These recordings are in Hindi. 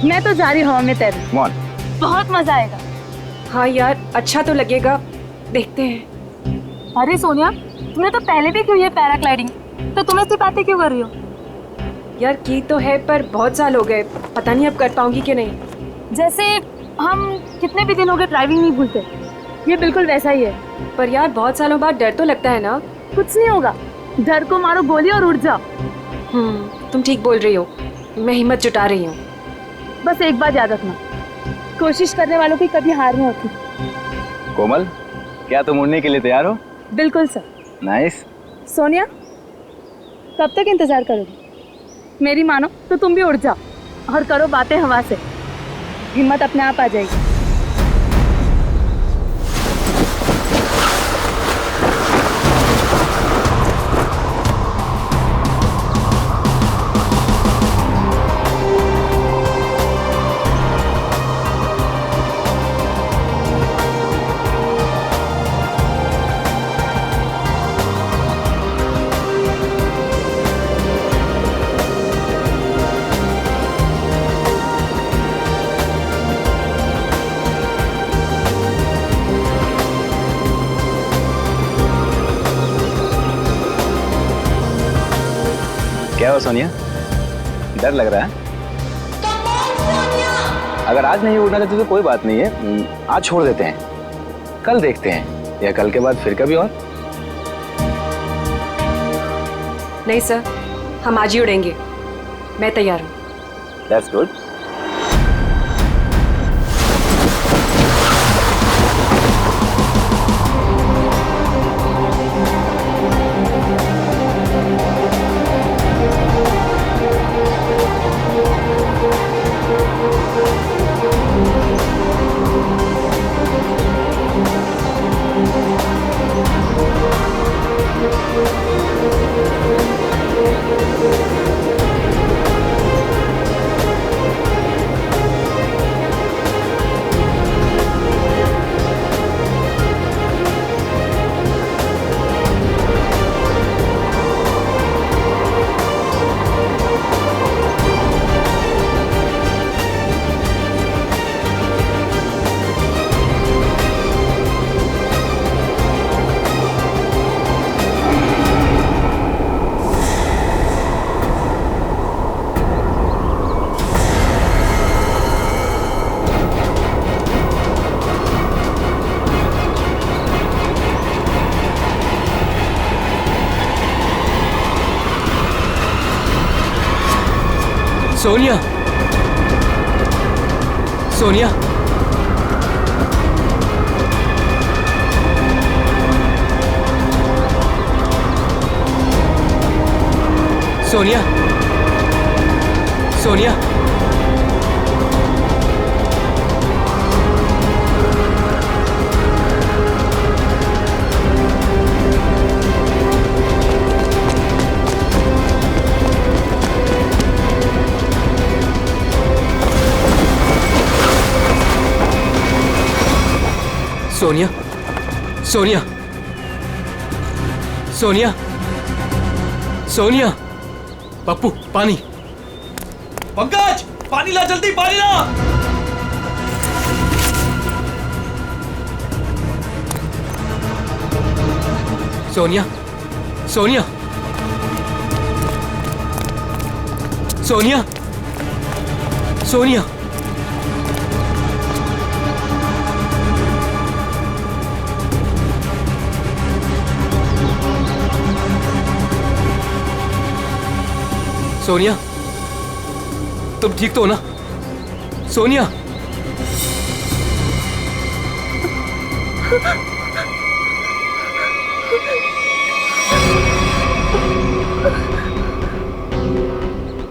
मैं तो जा रही हवा में तैरने। बहुत मजा आएगा। हाँ यार, अच्छा तो लगेगा, देखते हैं। अरे सोनिया, तुमने तो पहले भी की है पैराग्लाइडिंग, तो तुम ऐसी बातें क्यों कर रही हो? यार की तो है, पर बहुत साल हो गए, पता नहीं अब कर पाऊंगी कि नहीं। जैसे हम कितने भी दिन हो गए ड्राइविंग नहीं भूलते, ये बिल्कुल वैसा ही है। पर यार बहुत सालों बाद डर तो लगता है ना। कुछ नहीं होगा, डर को मारो गोली और उड़ जाओ। तुम ठीक बोल रही हो, मैं हिम्मत जुटा रही हूँ। बस एक बात याद रखना, कोशिश करने वालों की कभी हार नहीं होती। कोमल, क्या तुम उड़ने के लिए तैयार हो? बिल्कुल सर। नाइस। सोनिया, कब तक इंतजार करोगी? मेरी मानो तो तुम भी उड़ जाओ और करो बातें हवा से, हिम्मत अपने आप आ जाएगी। क्या हो सोनिया, डर लग रहा है? अगर आज नहीं उड़ना चाहते तो कोई बात नहीं है, आज छोड़ देते हैं, कल देखते हैं, या कल के बाद फिर कभी और। नहीं सर, हम आज ही उड़ेंगे, मैं तैयार हूँ। That's good. सोनिया, सोनिया, सोनिया, सोनिया, सोनिया, सोनिया, सोनिया, सोनिया। पप्पू, पानी। पंकज, पानी ला, जल्दी पानी ला। सोनिया, सोनिया, सोनिया, सोनिया। सोनिया, तुम ठीक तो हो ना? सोनिया,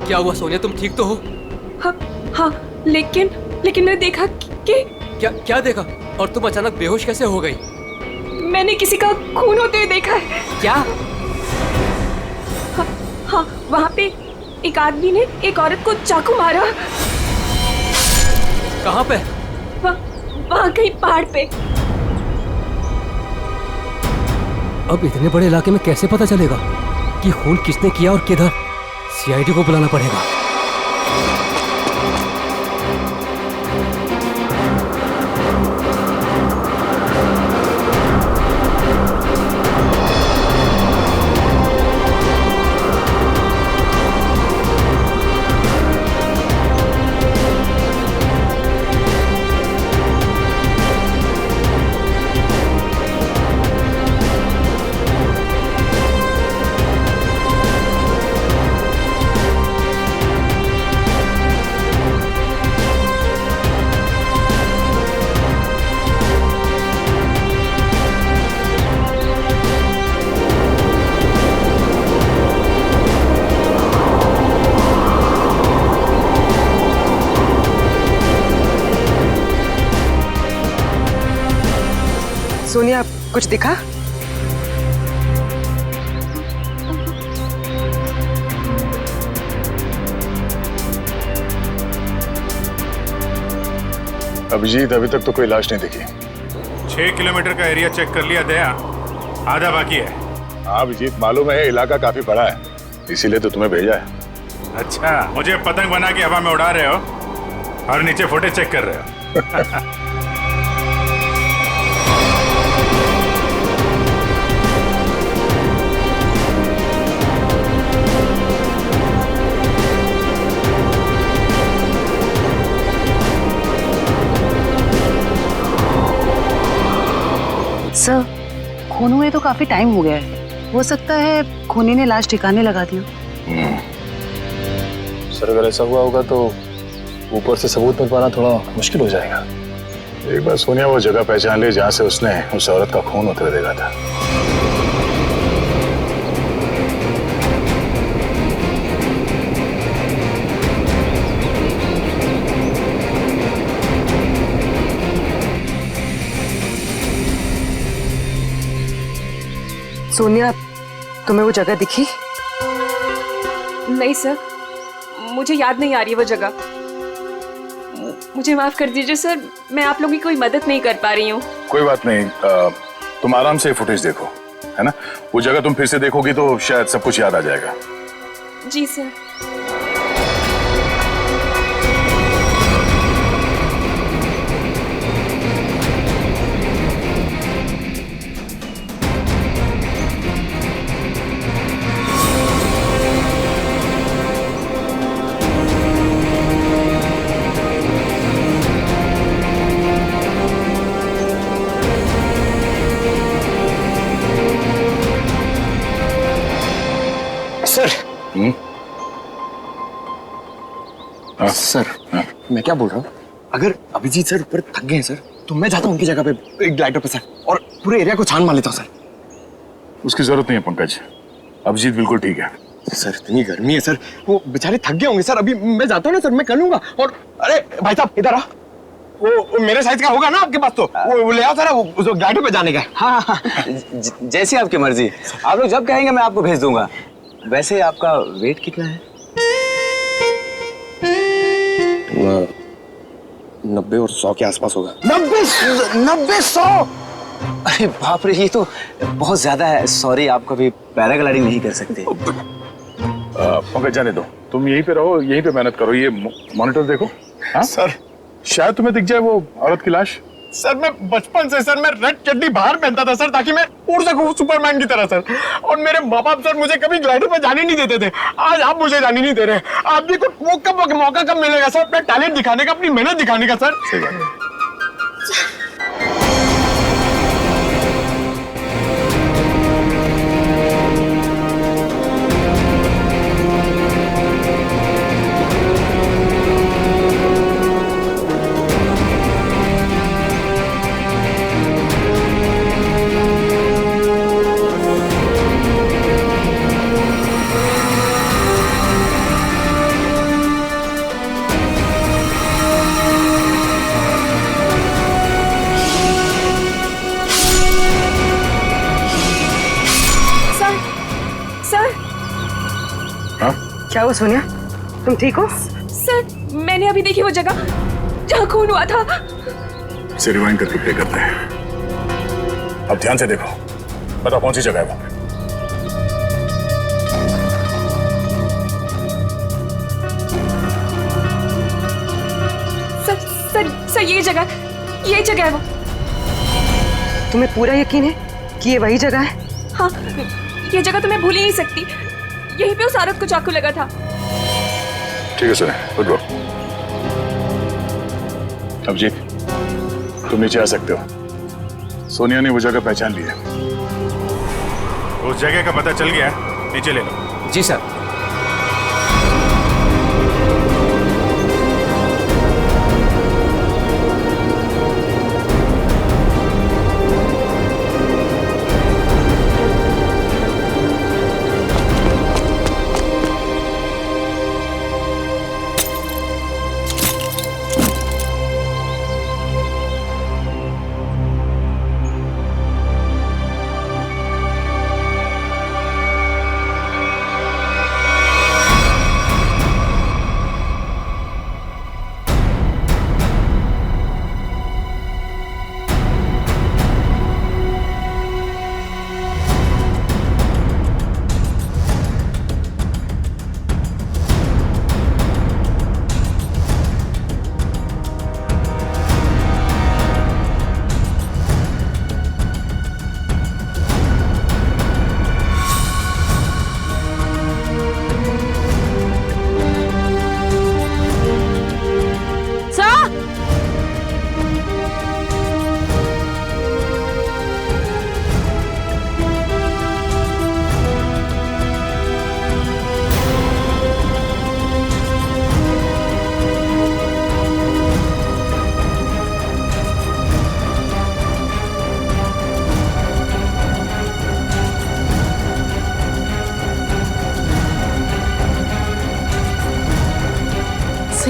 क्या हुआ सोनिया, तुम ठीक तो हो? हाँ, लेकिन मैंने देखा कि क्या देखा? और तुम अचानक बेहोश कैसे हो गई? मैंने किसी का खून होते हुए देखा है। क्या? हाँ, वहाँ पे एक आदमी ने एक औरत को चाकू मारा। कहाँ पे? वहाँ कहीं पहाड़ पे। अब इतने बड़े इलाके में कैसे पता चलेगा कि खून किसने किया और किधर? सीआईडी को बुलाना पड़ेगा। सोनिया, कुछ दिखा? अभिजीत, अभी तक तो कोई लाश नहीं दिखी। 6 किलोमीटर का एरिया चेक कर लिया दया, आधा बाकी है। हाँ अभिजीत, मालूम है इलाका काफी बड़ा है, इसीलिए तो तुम्हें भेजा है। अच्छा, मुझे पतंग बना के हवा में उड़ा रहे हो और नीचे फुटेज चेक कर रहे हो। सर, खून हुए तो काफी टाइम हो गया है, हो सकता है खूनी ने लाश ठिकाने लगा दिया। सर अगर ऐसा हुआ होगा तो ऊपर से सबूत मिल पाना थोड़ा मुश्किल हो जाएगा। एक बार सोनिया वो जगह पहचान ली जहाँ से उसने उस औरत का खून होते हुए देखा था। सोनिया, तुम्हें वो जगह दिखी? नहीं सर, मुझे याद नहीं आ रही वो जगह। मुझे माफ कर दीजिए सर, मैं आप लोगों की कोई मदद नहीं कर पा रही हूँ। कोई बात नहीं, तुम आराम से फुटेज देखो, है ना? वो जगह तुम फिर से देखोगी तो शायद सब कुछ याद आ जाएगा। जी सर। सर। हाँ? सर, हाँ? मैं क्या बोल रहा हूँ, अगर अभिजीत सर ऊपर थक गए हैं सर, तो मैं जाता हूँ उनकी जगह पे एक ग्लाइडर पे सर, और पूरे एरिया को छान मार लेता हूँ सर। उसकी जरूरत नहीं है पंकज, अभिजीत बिल्कुल ठीक है। सर इतनी गर्मी है सर, वो बेचारे थक गए होंगे सर। अभी मैं जाता हूँ ना सर, मैं कर लूंगा। और अरे भाई साहब इधर आ, वो मेरे साइज का होगा ना आपके पास, तो वो ले आओ सर, वो ग्लाइडर पे जाने का। हाँ, जैसी आपकी मर्जी, आप लोग जब कहेंगे मैं आपको भेज दूंगा। वैसे आपका वेट कितना है? 90 और 100 के आसपास होगा। 90-100? अरे बाप रे, ये तो बहुत ज्यादा है। सॉरी, आप कभी पैराग्लाइडिंग नहीं कर सकते। पंकज जाने दो, तुम यहीं पे रहो, यहीं पे मेहनत करो। ये मॉनिटर देखो। हाँ सर, शायद तुम्हें दिख जाए वो औरत की लाश। सर मैं बचपन से सर, मैं रेड चड्डी बाहर पहनता था सर, ताकि मैं उड़ सकूं सुपरमैन की तरह सर। और मेरे माँ बाप सर मुझे कभी ग्लाइडर पे जाने नहीं देते थे। आज आप मुझे जाने नहीं दे रहे। आप भी को वो कब मौका कब मिलेगा सर अपना टैलेंट दिखाने का, अपनी मेहनत दिखाने का सर? सही बात है। क्या हुआ सोनिया, तुम ठीक हो? सर, मैंने अभी देखी वो जगह जहाँ खून हुआ था। इसे रिवाइंड करके प्ले करते हैं। अब ध्यान से देखो, बताओ कौन सी जगह है वो? सर ये जगह है वो। तुम्हें पूरा यकीन है कि ये वही जगह है? हाँ, ये जगह तो मैं भूल ही नहीं सकती। यहीं पे उस औरत को चाकू लगा था। ठीक है सर, गुड गो। अभिजीत, तुम नीचे आ सकते हो। सोनिया ने वो जगह पहचान ली है। उस जगह का पता चल गया, नीचे ले लो। जी सर।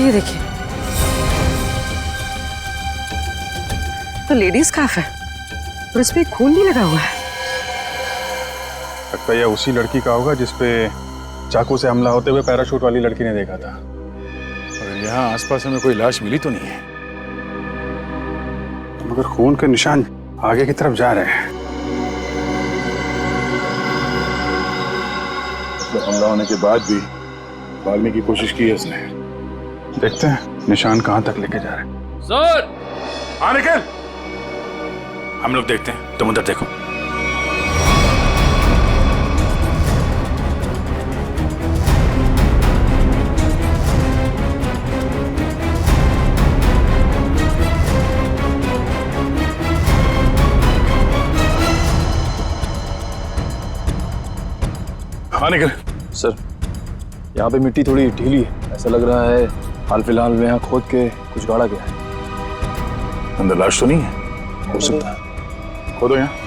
ये देखिए, तो लेडीज स्कार्फ है और इस पे खून भी लगा हुआ है। लगता है यह उसी लड़की का होगा जिसपे चाकू से हमला होते हुए पैराशूट वाली लड़की ने देखा था। और यहाँ आसपास हमें कोई लाश मिली तो नहीं है, मगर खून के निशान आगे की तरफ जा रहे हैं। मतलब हमला होने के बाद भी भागने की कोशिश की है उसने। देखते हैं निशान कहां तक लेके जा रहे हैं। सर, हाँ निकल। हम लोग देखते हैं, तुम उधर देखो। हाँ निकल। सर, यहाँ पे मिट्टी थोड़ी ढीली है, ऐसा लग रहा है हाल फिलहाल में यहाँ खोद के कुछ गाड़ा गया है। अंदर लाश तो नहीं है? हो सकता है, खोदो यहाँ।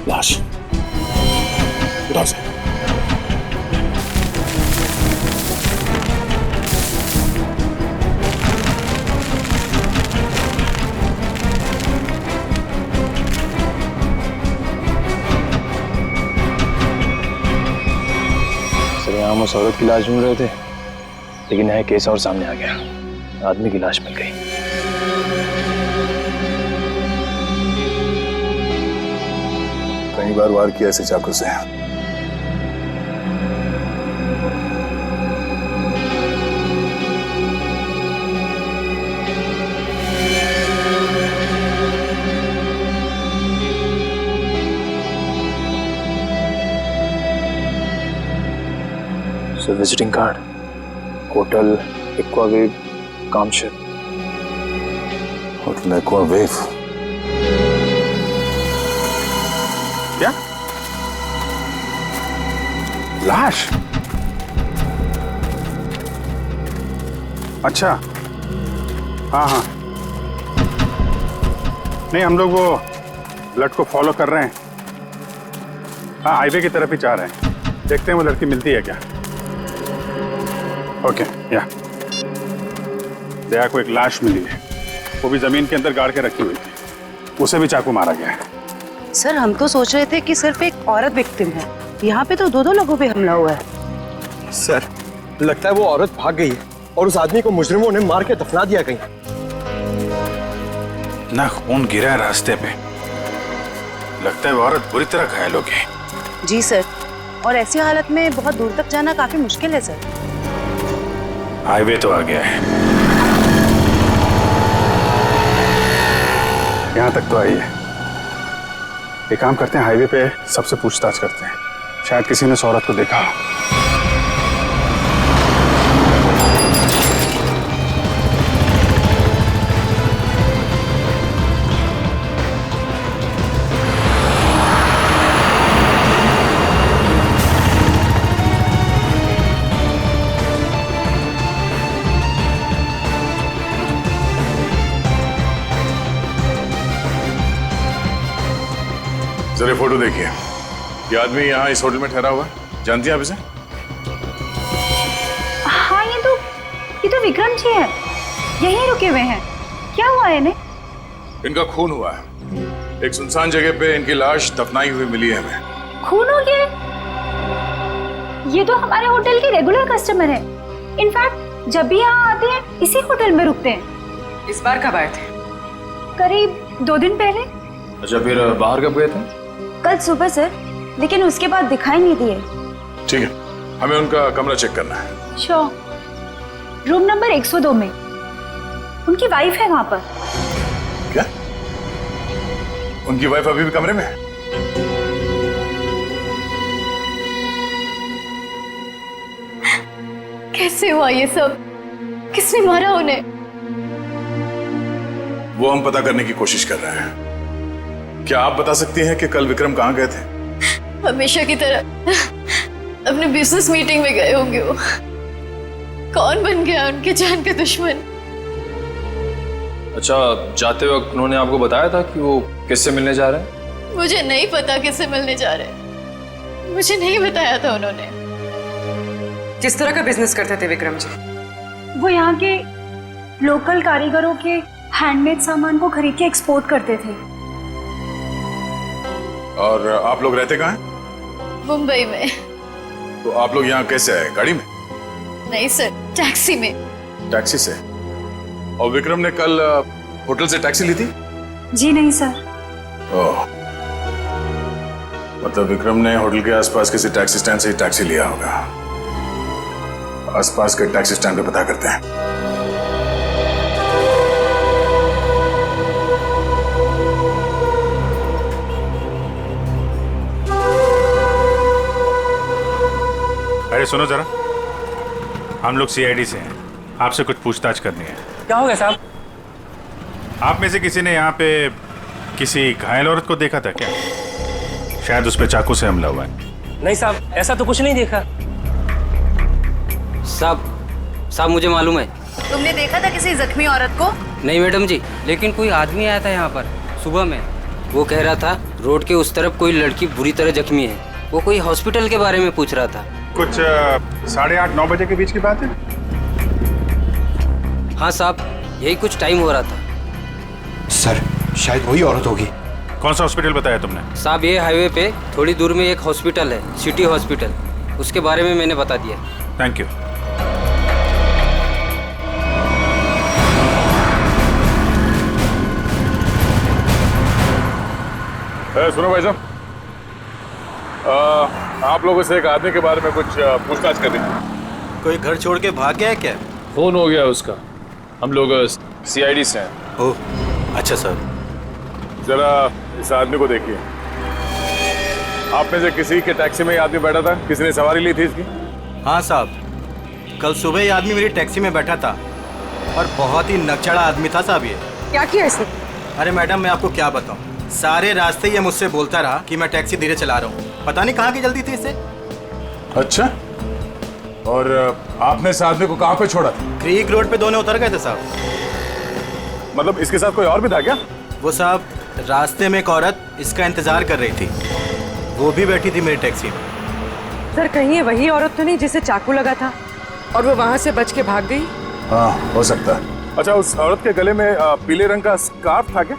लाश उठाओ से। सर, यहाँ हम उस औरत की लाश ढूंढ रहे थे, लेकिन यहाँ केस और सामने आ गया। आदमी की लाश मिल गई। कई बार वार किया ऐसे चाकू से। Sir, visiting card, hotel Aquawave Kamshet. Hotel Aquawave? क्या लाश? अच्छा, हाँ हाँ, नहीं हम लोग वो ब्लड को फॉलो कर रहे हैं। हाँ, हाईवे की तरफ ही जा रहे हैं, देखते हैं वो लड़की मिलती है क्या। ओके, या दया को एक लाश मिली है, वो भी जमीन के अंदर गाड़ के रखी हुई थी, उसे भी चाकू मारा गया है। सर, हम तो सोच रहे थे कि सिर्फ एक औरत विक्टिम है, यहाँ पे तो दो लोगों पे हमला हुआ है। सर, लगता है वो औरत भाग गई है और उस आदमी को मुजरिमों ने मार के दफना दिया कहीं। ना खून गिरा है रास्ते पे, लगता है वो औरत बुरी तरह घायल हो गई। जी सर, और ऐसी हालत में बहुत दूर तक जाना काफी मुश्किल है सर। हाईवे तो आ गया है, यहाँ तक तो आई है। एक काम करते हैं, हाईवे पे सबसे पूछताछ करते हैं, शायद किसी ने इस औरत को देखा हो। जरा फोटो देखिए, ये आदमी यहाँ इस होटल में ठहरा हुआ है, जानती हैं आप इसे? हाँ, ये तो विक्रम जी है, यहीं रुके हुए हैं। क्या हुआ है इन्हें? इनका खून हुआ है, एक सुनसान जगह पे इनकी लाश दफनाई हुई मिली है हमें। खून हो गया? ये तो हमारे होटल के रेगुलर कस्टमर है। इनफैक्ट जब भी यहाँ आते हैं इसी होटल में रुकते हैं। इस बार कब आए थे? करीब 2 दिन पहले। अच्छा, फिर बाहर कब गए थे? कल सुबह सर, लेकिन उसके बाद दिखाई नहीं दिए। ठीक है, हमें उनका कमरा चेक करना है। श्योर। रूम नंबर 102 में। उनकी वाइफ है वहां पर। क्या? उनकी वाइफ अभी भी कमरे में है? कैसे हुआ ये सब? किसने मारा उन्हें? वो हम पता करने की कोशिश कर रहे हैं। क्या आप बता सकती हैं कि कल विक्रम कहाँ गए थे? हमेशा की तरह अपने बिजनेस मीटिंग में गए होंगे वो। कौन बन गया उनके जान का दुश्मन? अच्छा, जाते वक्त उन्होंने आपको बताया था कि वो किससे मिलने जा रहे हैं? मुझे नहीं पता किससे मिलने जा रहे हैं। मुझे नहीं बताया था उन्होंने। किस तरह का बिजनेस करते थे विक्रम जी? वो यहाँ के लोकल कारीगरों के हैंडमेड सामान को खरीद के एक्सपोर्ट करते थे। और आप लोग रहते कहाँ हैं? मुंबई में। तो आप लोग यहाँ कैसे आए? गाड़ी में? नहीं सर, टैक्सी में। टैक्सी से? और विक्रम ने कल होटल से टैक्सी ली थी? जी नहीं सर। ओह, मतलब विक्रम ने होटल के आसपास किसी टैक्सी स्टैंड से ही टैक्सी लिया होगा। आसपास के टैक्सी स्टैंड पे पता करते हैं। अरे सुनो जरा, हम लोग सीआईडी से हैं, आपसे कुछ पूछताछ करनी है। क्या हो गया साहब? आप में से किसी ने यहाँ पे किसी घायल औरत को देखा था क्या? शायद उस पे चाकू से हमला हुआ है। नहीं साहब, ऐसा तो कुछ नहीं देखा। साहब मुझे मालूम है। तुमने देखा था किसी जख्मी औरत को? नहीं मैडम जी, लेकिन कोई आदमी आया था यहाँ पर सुबह में। वो कह रहा था रोड के उस तरफ कोई लड़की बुरी तरह जख्मी है। वो कोई हॉस्पिटल के बारे में पूछ रहा था। कुछ 8:30-9 बजे के बीच की बात है। हाँ साहब, यही कुछ टाइम हो रहा था। सर, शायद वही औरत होगी। कौन सा हॉस्पिटल बताया तुमने? साहब ये हाईवे पे थोड़ी दूर में एक हॉस्पिटल है, सिटी हॉस्पिटल। उसके बारे में मैंने बता दिया। Thank you. सुनो भाई साहब, आप लोगों से एक आदमी के बारे में कुछ पूछताछ करनी थी। कोई घर छोड़ के भाग गया है क्या? फोन हो गया उसका। हम लोग सीआईडी से हैं। ओह, अच्छा सर। जरा इस आदमी को देखिए। आप में से किसी के टैक्सी में ये आदमी बैठा था? किसी ने सवारी ली थी इसकी? हाँ साहब, कल सुबह ये आदमी मेरी टैक्सी में बैठा था और बहुत ही नकचड़ा आदमी था साहब ये। क्या किया इसने? अरे मैडम, मैं आपको क्या बताऊं, सारे रास्ते ये मुझसे बोलता रहा कि मैं टैक्सी धीरे चला रहा हूँ। पता नहीं कहाँ की जल्दी थी इसे। अच्छा, और आपने इस आदमी को कहाँ पे छोड़ा था? क्रीक रोड पे दोनों उतर गए थे साहब। मतलब इसके साथ कोई और भी था क्या? वो साहब, रास्ते में एक औरत इसका इंतजार कर रही थी। वो भी बैठी थी मेरी टैक्सी में। सर, कहीं ये वही औरत तो नहीं जिसे चाकू लगा था और वो वहां से बच के भाग गई? हाँ, हो सकता है। अच्छा, उस औरत के गले में पीले रंग का स्कार्फ था क्या?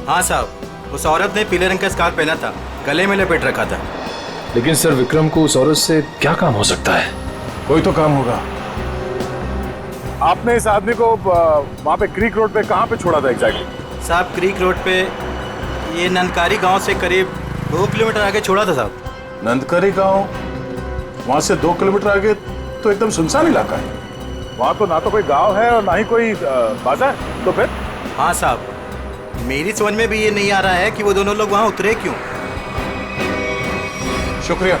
हाँ साहब, उस औरत ने पीले रंग का स्कार्फ पहना था, गले में लपेट रखा था। लेकिन सर, विक्रम को उस औरत से क्या काम हो सकता है? कोई तो काम होगा। आपने इस आदमी को वहाँ पे क्रीक रोड पे कहाँ पे छोड़ा था एग्जैक्टली? साहब, क्रीक रोड पे ये नंदकारी गांव से करीब 2 किलोमीटर आगे छोड़ा था साहब। नंदकारी गांव? वहाँ से 2 किलोमीटर आगे तो एकदम सुनसान इलाका है। वहाँ तो ना तो कोई गांव है और ना ही कोई बाजार। तो फिर? हाँ साहब, मेरी समझ में भी ये नहीं आ रहा है कि वो दोनों लोग वहाँ उतरे क्यों। शुक्रिया।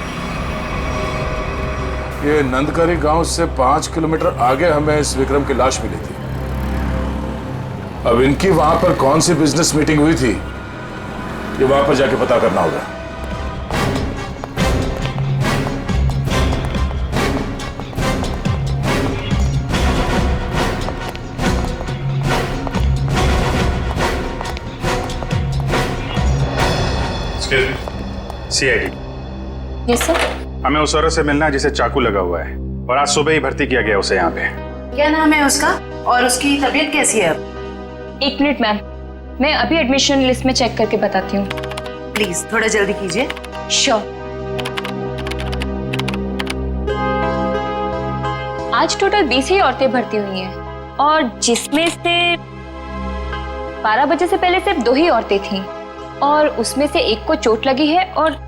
ये नंदकारी गांव से 5 किलोमीटर आगे हमें इस विक्रम की लाश मिली थी। अब इनकी वहां पर कौन सी बिजनेस मीटिंग हुई थी, ये वहां पर जाके पता करना होगा। सीआईडी। Yes sir. हमें उस औरत से मिलना है जिसे चाकू लगा हुआ है और आज सुबह ही भर्ती किया गया उसे यहाँ पे। क्या नाम है उसका और उसकी तबीयत कैसी है अब? 1 मिनट मैम, मैं अभी एडमिशन लिस्ट में चेक करके बताती हूँ। प्लीज थोड़ा जल्दी कीजिए। श्योर। आज टोटल 20 ही औरतें भर्ती हुई हैं और जिसमें से 12 बजे से पहले सिर्फ 2 ही औरतें थीं और उसमें से एक को चोट लगी है और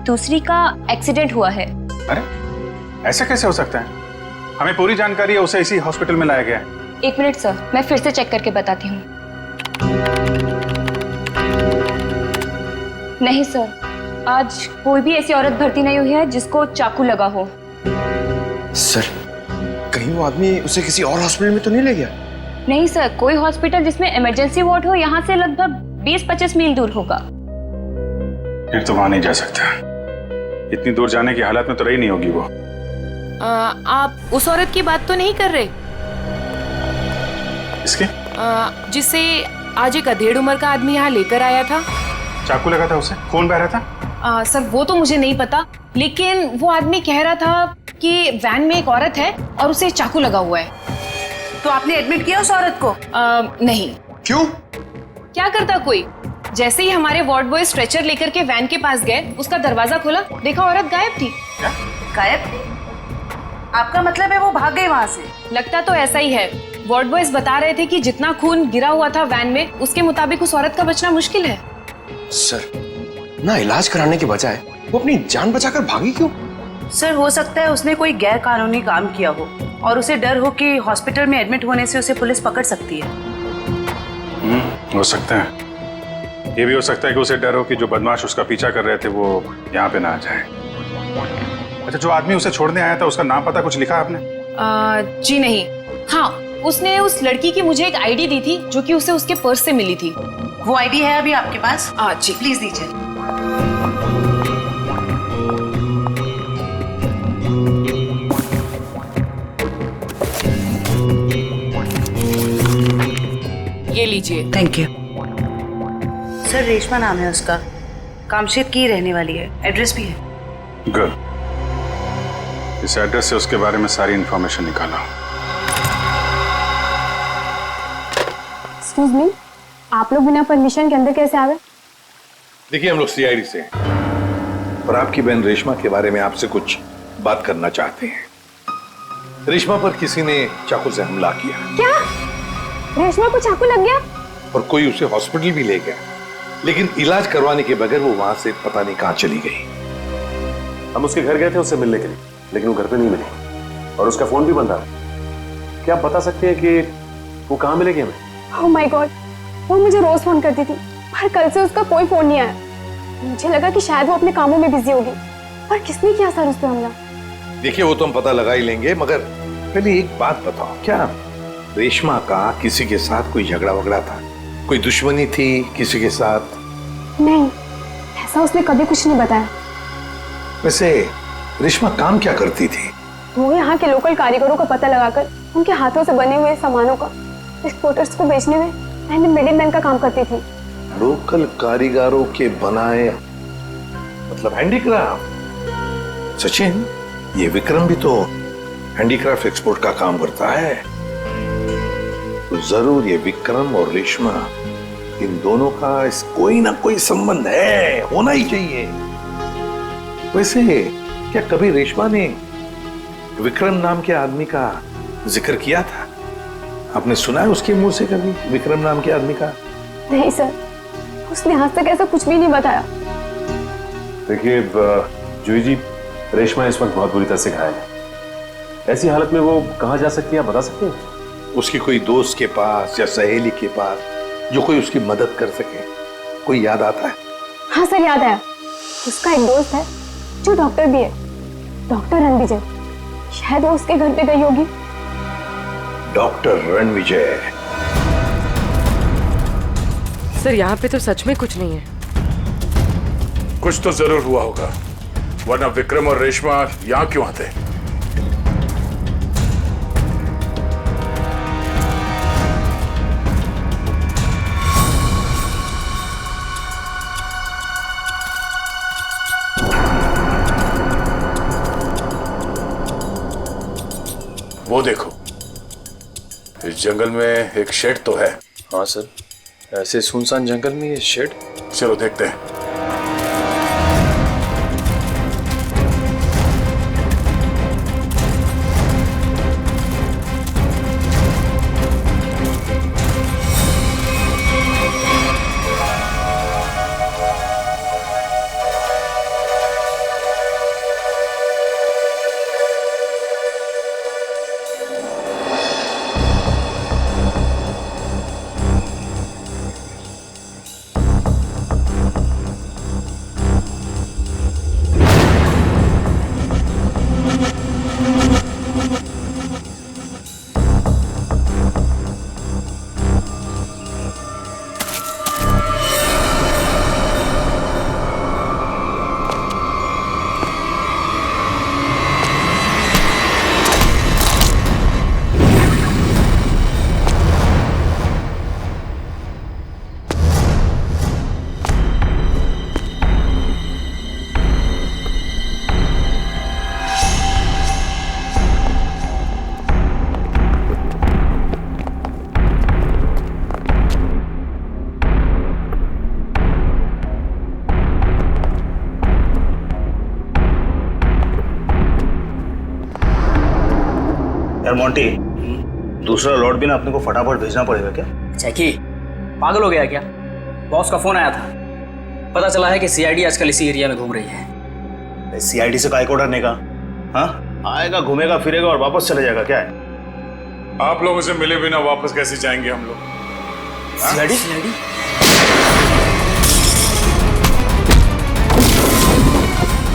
दूसरी का एक्सीडेंट हुआ है। अरे ऐसा कैसे हो सकता है? हमें पूरी जानकारी है, उसे इसी हॉस्पिटल में लाया गया है। 1 मिनट सर, मैं फिर से चेक करके बताती हूँ। नहीं सर, आज कोई भी ऐसी औरत भर्ती नहीं हुई है जिसको चाकू लगा हो। सर, कहीं वो आदमी उसे किसी और हॉस्पिटल में तो नहीं ले गया? नहीं सर, कोई हॉस्पिटल जिसमें इमरजेंसी वार्ड हो यहाँ से लगभग 20-25 मील दूर होगा। फिर तो वहां नहीं जा सकता। इतनी दूर जाने की हालत में तो रही नहीं होगी वो। आप उस औरत की बात तो नहीं कर रहे? इसके? जिसे आज एक अधेड़ उम्र का आदमी यहाँ लेकर आया था। चाकू लगा था उसे? खून बह रहा था? सर वो तो मुझे नहीं पता, लेकिन वो आदमी कह रहा था कि वैन में एक औरत है और उसे चाकू लगा हुआ है। तो आपने एडमिट किया उस औरत को? नहीं। क्यों? क्या करता कोई? जैसे ही हमारे वार्ड बॉय स्ट्रेचर लेकर के वैन के पास गए, उसका दरवाजा खोला, देखा औरत गायब थी। क्या? गायब? आपका मतलब है वो भाग गई वहां से? लगता तो ऐसा ही है। वार्ड बॉयज बता रहे थे कि जितना खून गिरा हुआ था वैन में, उसके मुताबिक उस औरत का बचना मुश्किल है। सर, ना इलाज कराने के बजाय वो अपनी जान बचाकर भागी क्यों? सर, हो सकता है उसने कोई गैर कानूनी काम किया हो और उसे डर हो कि हॉस्पिटल में एडमिट होने से उसे पुलिस पकड़ सकती है। हो सकता है। ये भी हो सकता है कि उसे डर हो कि जो बदमाश उसका पीछा कर रहे थे वो यहाँ पे ना आ जाए। अच्छा, जो आदमी उसे छोड़ने आया था उसका नाम पता कुछ लिखा आपने? जी नहीं। हाँ, उसने उस लड़की की मुझे एक आईडी दी थी जो कि उसे उसके पर्स से मिली थी। वो आईडी है अभी आपके पास? जी प्लीज दीजिए। ये लीजिए। Thank you. सर, रेशमा नाम है उसका, कामशेद की रहने वाली है, एड्रेस भी है। गुड। इस एड्रेस से उसके बारे में सारी इंफॉर्मेशन निकाला। एक्सक्यूज मी, आप लोग बिना परमिशन के अंदर कैसे आ गए? देखिए, हम लोग सीआईडी से हैं और आपकी बहन रेशमा के बारे में आपसे कुछ बात करना चाहते हैं। रेशमा पर किसी ने चाकू से हमला किया। क्या? रेशमा को चाकू लग गया? और कोई उसे हॉस्पिटल भी ले गया, लेकिन इलाज करवाने के बगैर वो वहां से पता नहीं कहां चली गई। हम उसके घर गए थे उससे मिलने के लिए, लेकिन वो घर पे नहीं मिली और उसका फोन भी बंद था। क्या आप बता सकते हैं कि वो कहाँ मिलेगी हमें? ओह माय गॉड, वो मुझे रोज फोन करती थी, पर कल से उसका कोई फोन नहीं आया। मुझे लगा कि शायद वो अपने कामों में बिजी होगी। पर किसने किया सर उस पे हमला? देखिए, वो तो हम पता लगा ही लेंगे, मगर पहले एक बात बताओ, क्या रेशमा का किसी के साथ कोई झगड़ा वगड़ा था? कोई दुश्मनी थी किसी के साथ? नहीं, ऐसा उसने कभी कुछ नहीं बताया। वैसे रेशमा काम क्या करती थी? वो यहाँ के लोकल कारीगरों का पता लगाकर उनके हाथों से बने हुए सामानों का एक्सपोर्टर्स को बेचने में एंड मिडिलमैन का काम करती थी। लोकल कारीगरों के बनाए, मतलब हैंडीक्राफ्ट? सचिन, ये विक्रम भी तो हैंडीक्राफ्ट एक्सपोर्ट का काम करता है, तो जरूर ये विक्रम और रेशमा, इन दोनों का कोई ना कोई संबंध है, होना ही चाहिए। वैसे क्या कभी रेशमा ने विक्रम नाम के आदमी का जिक्र किया था? आपने सुना है उसके मुंह से कभी विक्रम नाम के आदमी का? नहीं सर, उसने आज तक ऐसा कुछ भी नहीं बताया। देखिए जूही जी, रेशमा इस वक्त बहुत बुरी तरह से घायल है। ऐसी हालत में वो कहाँ जा सकती है, आप बता सकते हैं? उसकी कोई दोस्त के पास या सहेली के पास जो कोई उसकी मदद कर सके, कोई याद आता है? हाँ सर, याद आया। उसका एक दोस्त है जो डॉक्टर भी है, डॉक्टर रणविजय। शायद वो उसके घर पे गई होगी। डॉक्टर रणविजय? सर, यहाँ पे तो सच में कुछ नहीं है। कुछ तो जरूर हुआ होगा, वरना विक्रम और रेशमा यहाँ क्यों आते? वो देखो, इस जंगल में एक शेड तो है। हाँ सर, ऐसे सुनसान जंगल में ये शेड? चलो देखते हैं। यार मोंटी, दूसरा लॉट भी ना अपने को फटाफट भेजना पड़ेगा क्या? जैकी पागल हो गया क्या? बॉस का फोन आया था, पता चला है कि सीआईडी आजकल इसी एरिया में घूम रही है। सीआईडी से काय को डरने का? हाँ, आएगा घूमेगा फिरेगा और वापस चले जाएगा, क्या है? आप लोगों से मिले बिना वापस कैसे जाएंगे हम लोग? सीआईडी?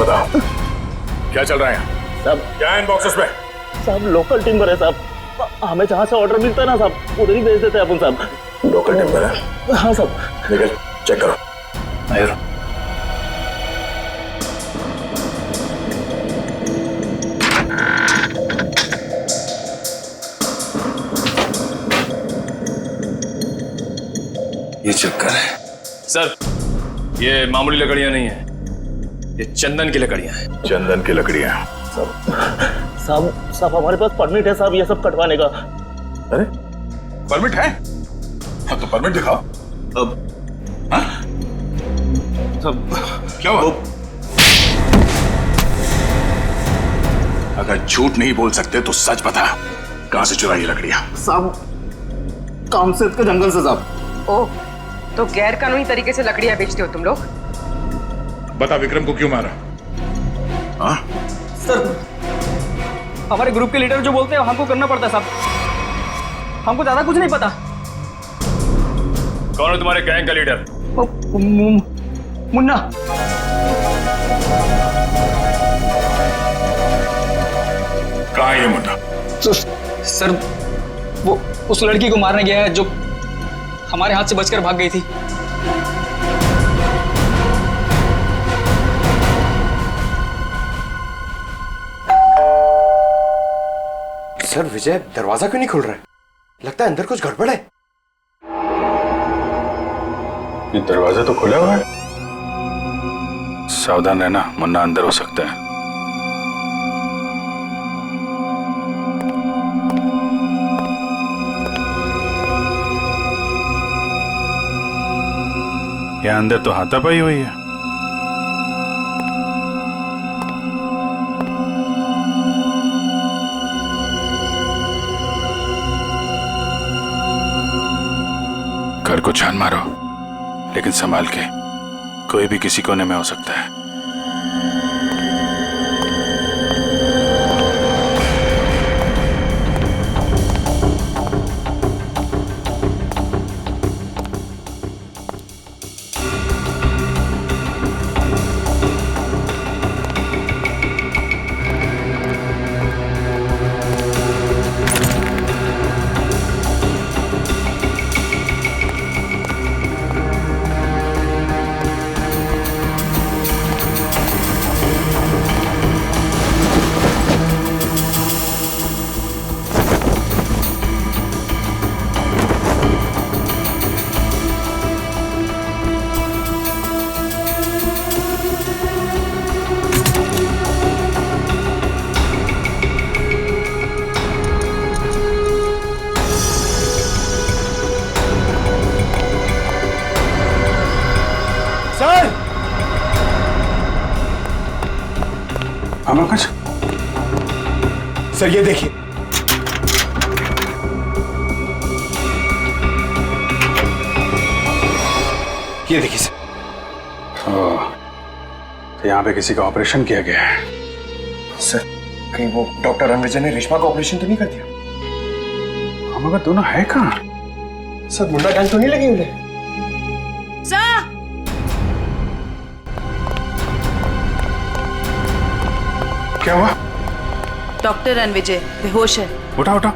बताओ क्या चल रहा है यहाँ? सब क्या है इन बॉक्सेस में? सब लोकल टिम्बर है साहब, हमें जहाँ से ऑर्डर मिलता है ना साहब उधर ही भेज देते हैं अपन साहब। लोकल टिम्बर है? हाँ साहब। निकल चेक करो। आयो। ये चक्कर है सर, ये मामूली लकड़ियां नहीं है, ये चंदन की लकड़ियां हैं। चंदन की लकड़ियां? साहब हमारे पास परमिट है साहब ये सब कटवाने का। अरे परमिट है? हाँ तो परमिट दिखाओ। अब हाँ? सब क्या हुआ? अगर झूठ नहीं बोल सकते तो सच बता, कहां से चुराई लकड़ियां? साहब कामसेद का जंगल से साहब। ओह, तो गैर कानूनी तरीके से लकड़ियां बेचते हो तुम लोग? बता विक्रम को क्यों मारा? हाँ? सर हमारे ग्रुप के लीडर जो बोलते हैं हमको करना पड़ता है साहब, हमको ज्यादा कुछ नहीं पता। कौन है तुम्हारे गैंग का लीडर? मुन्ना। कहाँ है ये मुन्ना? सर वो उस लड़की को मारने गया है जो हमारे हाथ से बचकर भाग गई थी। सर विजय दरवाजा क्यों नहीं खुल रहा है? लगता है अंदर कुछ गड़बड़ है। ये दरवाजा तो खुला हुआ है। सावधान रहना, मुन्ना अंदर हो सकता है। यहाँ अंदर तो हाथापाई हुई है। घर को छान मारो, लेकिन संभाल के, कोई भी किसी कोने में हो सकता है। कुछ सर ये देखिए, ये देखिए सर। तो यहाँ पे किसी का ऑपरेशन किया गया है। सर कहीं वो डॉक्टर रणविजय ने रेशमा का ऑपरेशन तो नहीं कर दिया? हम अगर दोनों है कहाँ? सर मुंडा गैंग तो नहीं लगी उन्हें? क्या हुआ? डॉक्टर रणविजय बेहोश है। उठा उठा।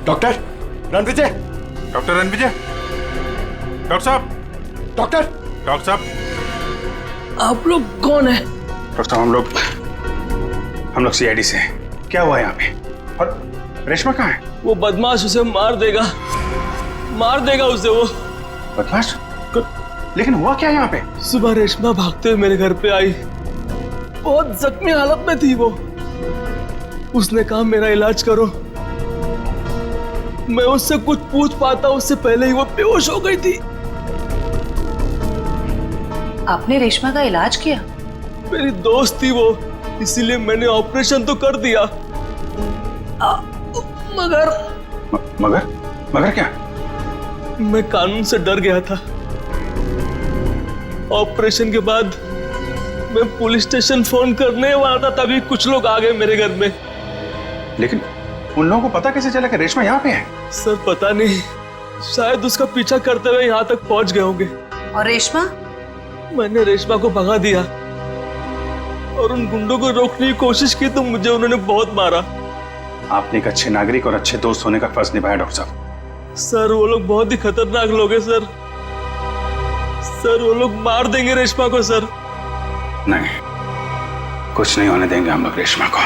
Doctor Ranvijay, doctor Ranvijay, doctor साहब, डॉक्टर साहब, आप लोग कौन है? डॉक्टर साहब हम लोग सीआईडी से हैं। क्या हुआ यहाँ पे? और रेशमा कहाँ है? वो बदमाश उसे मार देगा उसे वो। बदमाश? लेकिन हुआ क्या यहाँ पे? सुबह रेशमा भागते हुए मेरे घर पे आई, बहुत जख्मी हालत में थी वो। उसने कहा मेरा इलाज करो। मैं उससे कुछ पूछ पाता उससे पहले ही वो बेहोश हो गई थी। आपने रेशमा का इलाज किया? मेरी दोस्त थी वो, इसीलिए मैंने ऑपरेशन तो कर दिया। मगर मगर मगर क्या? मैं कानून से डर गया था। ऑपरेशन के बाद मैं पुलिस स्टेशन फोन करने वाला था, तभी कुछ लोग आ गए मेरे घर में। लेकिन उन लोगों को पता कैसे चला कि रेशमा यहाँ पे है? सर पता नहीं, शायद उसका पीछा करते हुए यहाँ तक पहुंच गए होंगे। और रेशमा? मैंने रेशमा को भगा दिया और उन गुंडों को रोकने की कोशिश की तो मुझे उन्होंने बहुत मारा। आपने एक अच्छे नागरिक और अच्छे दोस्त होने का फर्ज निभाया डॉक्टर साहब। सर वो लोग बहुत ही खतरनाक लोग हैं सर। सर वो लोग मार देंगे रेशमा को सर। नहीं, कुछ नहीं होने देंगे हम लोग रेशमा को।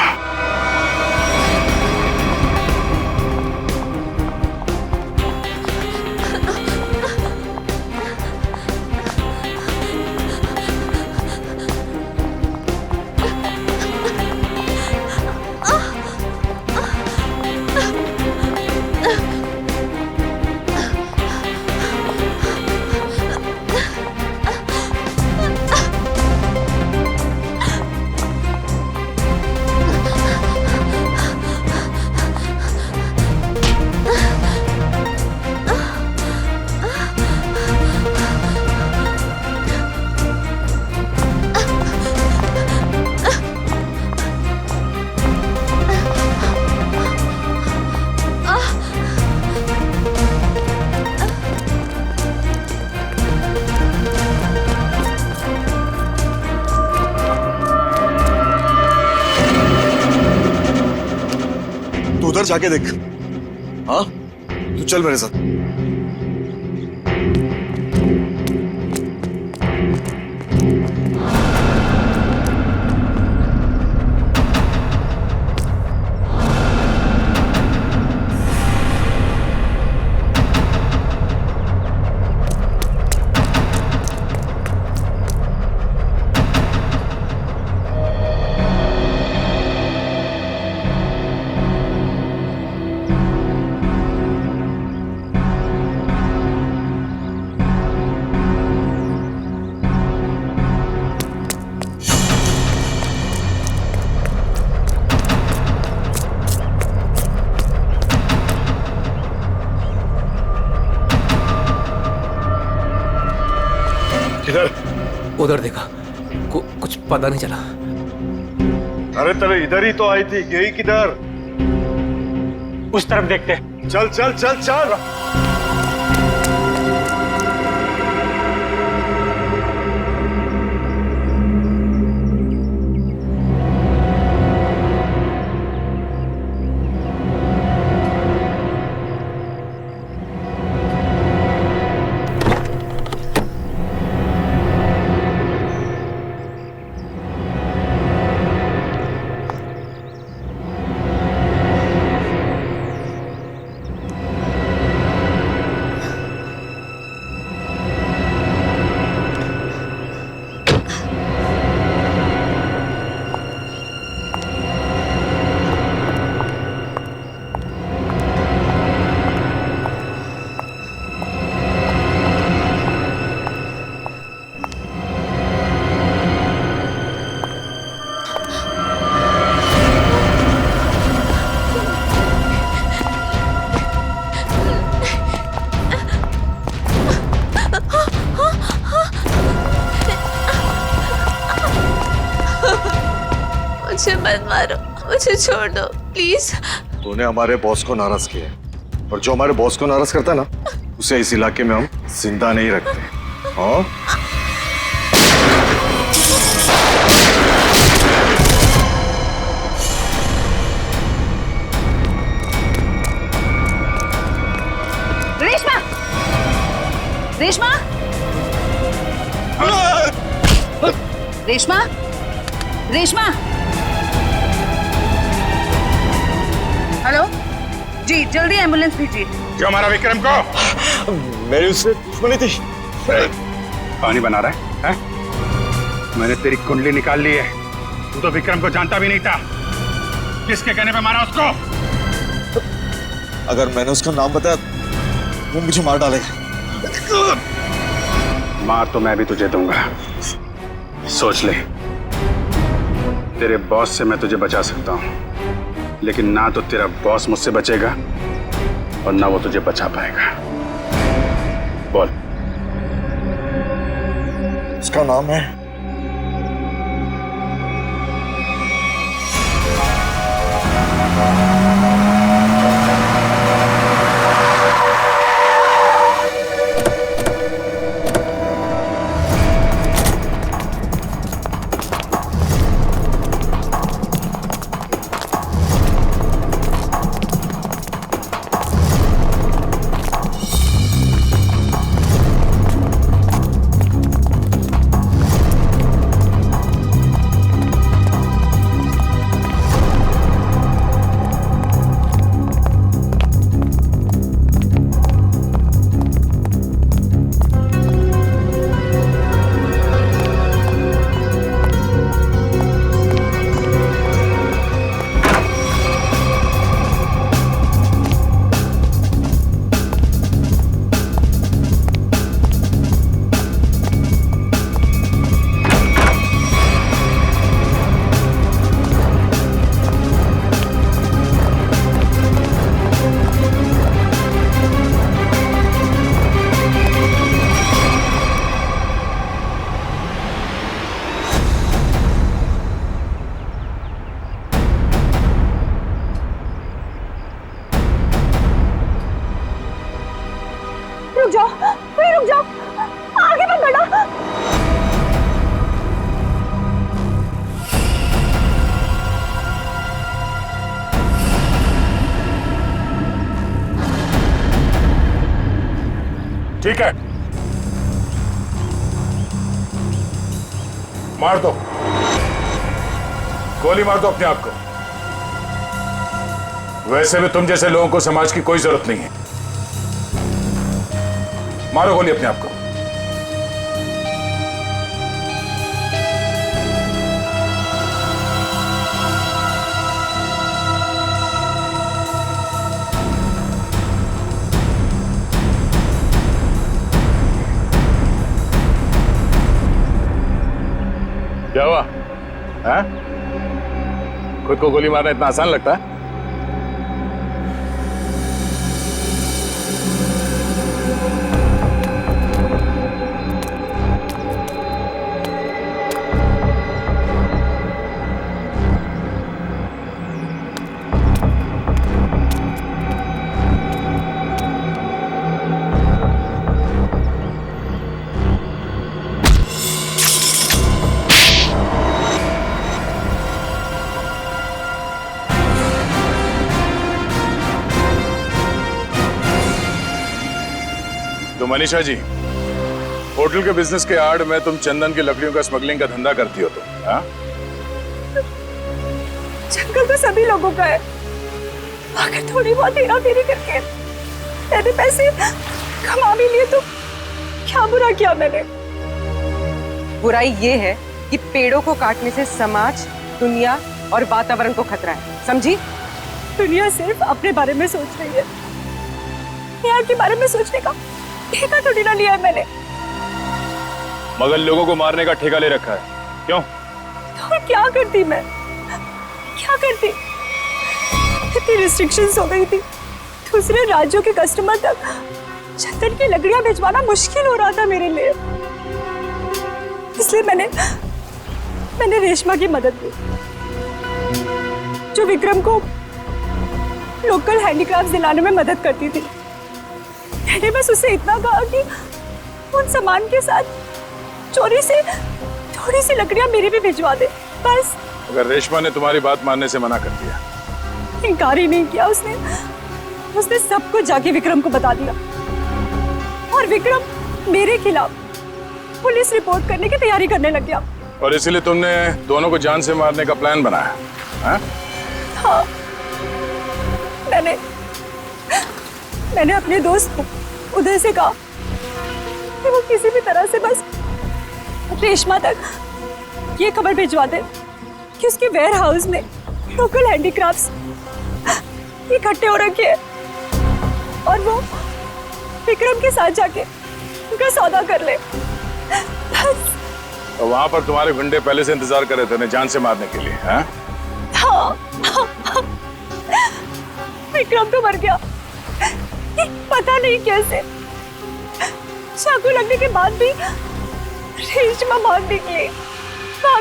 उधर जाके देख। हाँ, तू चल मेरे साथ। उधर देखा, कुछ पता नहीं चला। अरे तेरे इधर ही तो आई थी, गई किधर? उस तरफ देखते। चल चल चल चल। मुझे मत मारो, मुझे छोड़ दो प्लीज। तूने हमारे बॉस को नाराज किया है, और जो हमारे बॉस को नाराज करता है ना, उसे इस इलाके में हम जिंदा नहीं रखते। हाँ? रेशमा! रेशमा! रेशमा! रेशमा! हेलो जी, जल्दी एम्बुलेंस भेजिए। क्यों हमारा विक्रम को? मेरी उससे दुश्मनी थी। पानी बना रहा है? मैंने तेरी कुंडली निकाल ली है। तू तो विक्रम को जानता भी नहीं था। किसके कहने पे मारा उसको? अगर मैंने उसका नाम बताया वो मुझे मार डालेगा। मार तो मैं भी तुझे दूंगा, सोच ले। तेरे बॉस से मैं तुझे बचा सकता हूँ, लेकिन ना तो तेरा बॉस मुझसे बचेगा और ना वो तुझे बचा पाएगा। बोल। उसका नाम है रुक जाओ, आगे मत बढ़ो। ठीक है, मार दो, गोली मार दो अपने आप को। वैसे भी तुम जैसे लोगों को समाज की कोई जरूरत नहीं है। मारो गोली अपने आप को। क्या हुआ? हैं? खुद को गोली मारना इतना आसान लगता है? तो मनीषा जी, होटल के बिजनेस के आड़ में तुम चंदन की लकड़ियों का स्मगलिंग का धंधा करती हो तुम, हाँ? जंगल तो सभी लोगों का है। अगर थोड़ी बहुत हेरा फेरी करके मैंने पैसे कमा भी लिए तो क्या बुरा किया मैंने? बुराई ये है कि पेड़ों को काटने से समाज, दुनिया और वातावरण को खतरा है, समझी? दुनिया सिर्फ अपने बारे में सोच रही है, यहाँ के बारे में सोचने का ठेका थोड़ी ना लिया है मैंने। मगर लोगों को मारने का ठेका ले रखा है, क्यों? तो क्या करती मैं? क्या करती? इतनी रिस्ट्रिक्शंस हो गई थी, दूसरे राज्यों के कस्टमर तक चंदन की लकड़ियां भिजवाना मुश्किल हो रहा था मेरे लिए। इसलिए मैंने रेशमा की मदद ली, जो विक्रम को लोकल हैंडीक्राफ्ट दिलाने में मदद करती थी। मैंने बस उससे इतना कहा कि उन सामान के साथ चोरी से थोड़ी सी लकड़ियां मेरी भी भिजवा दे, बस। अगर रेशमा ने तुम्हारी बात मानने से मना कर दिया? इनकार ही नहीं किया उसने सब कुछ जाके विक्रम को बता दिया और विक्रम मेरे खिलाफ पुलिस रिपोर्ट करने की तैयारी करने लग गया। और इसीलिए तुमने दोनों को जान से मारने का प्लान बनाया, हाँ? हाँ, मैंने अपने दोस्त उदय से कहा कि वो किसी भी तरह से बस रेशमा तक ये खबर भिजवा दे कि उसके वेयर हाउस में लोकल हैंडीक्राफ्ट्स इकट्ठे हो रखे हैं और वो विक्रम के साथ जाके उनका सौदा कर ले, बस। तो वहां पर तुम्हारे गुंडे पहले से इंतजार कर रहे थे उन्हें जान से मारने के लिए, हाँ? हाँ। विक्रम तो मर गया, पता नहीं कैसे। चाकू लगने के बाद भी रेशमा भाग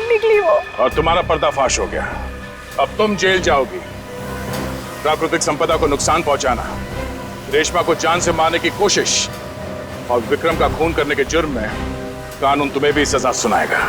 निकली वो। और तुम्हारा पर्दाफाश हो गया। अब तुम जेल जाओगी। प्राकृतिक संपदा को नुकसान पहुंचाना, रेशमा को जान से मारने की कोशिश और विक्रम का खून करने के जुर्म में कानून तुम्हें भी सजा सुनाएगा।